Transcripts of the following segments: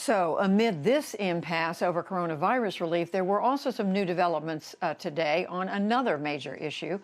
So, amid this impasse over coronavirus relief, there were also some new developments today on another major issue.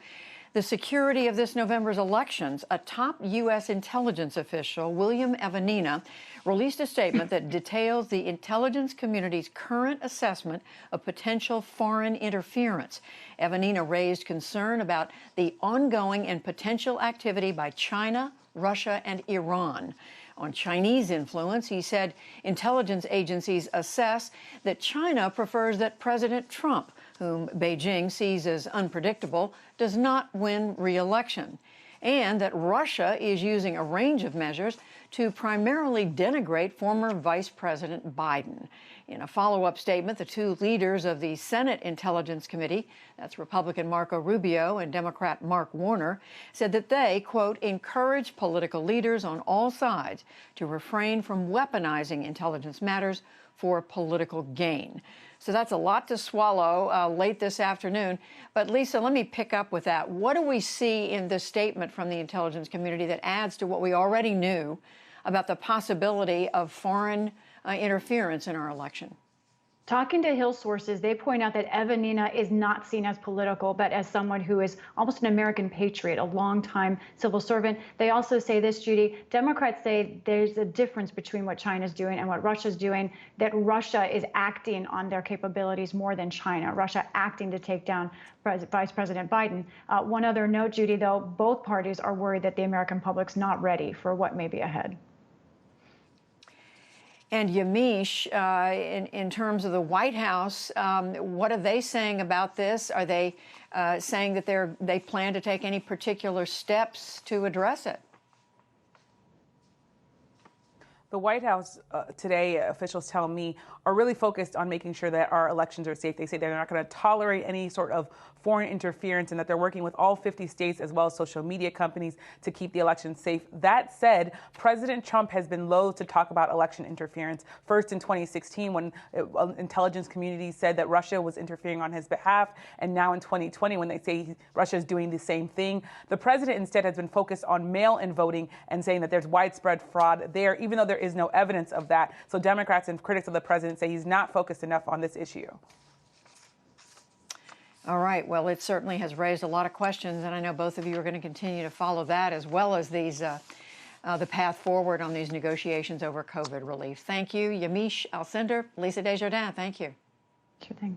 The security of this November's elections. A top U.S. intelligence official, William Evanina, released a statement that details the intelligence community's current assessment of potential foreign interference. Evanina raised concern about the ongoing and potential activity by China, Russia, and Iran. On Chinese influence, he said intelligence agencies assess that China prefers that President Trump, whom Beijing sees as unpredictable, does not win re-election, and that Russia is using a range of measures to primarily denigrate former Vice President Biden. In a follow-up statement, the two leaders of the Senate Intelligence Committee, that's Republican Marco Rubio and Democrat Mark Warner, said that they, quote, encourage political leaders on all sides to refrain from weaponizing intelligence matters for political gain. So that's a lot to swallow late this afternoon. But Lisa, let me pick up with that. What do we see in this statement from the intelligence community that adds to what we already knew about the possibility of foreign interference in our election? Talking to Hill sources, they point out that Evanina is not seen as political, but as someone who is almost an American patriot, a longtime civil servant. They also say this, Judy, Democrats say there's a difference between what China's doing and what Russia's doing, that Russia is acting on their capabilities more than China, Russia acting to take down Vice President Biden. One other note, Judy, though, both parties are worried that the American public's not ready for what may be ahead. And Yamiche, in terms of the White House, what are they saying about this? Are they saying that they plan to take any particular steps to address it? The White House today, officials tell me, are really focused on making sure that our elections are safe. They say they're not going to tolerate any sort of foreign interference and that they're working with all 50 states as well as social media companies to keep the elections safe. That said, President Trump has been loath to talk about election interference. First in 2016 when intelligence communities said that Russia was interfering on his behalf, and now in 2020 when they say Russia is doing the same thing. The president instead has been focused on mail-in voting and saying that there's widespread fraud there, even though there is no evidence of that. So Democrats and critics of the president say he's not focused enough on this issue. All right. Well, it certainly has raised a lot of questions, and I know both of you are going to continue to follow that as well as these the path forward on these negotiations over COVID relief. Thank you, Yamiche Alcindor, Lisa Desjardins. Thank you. Sure thing.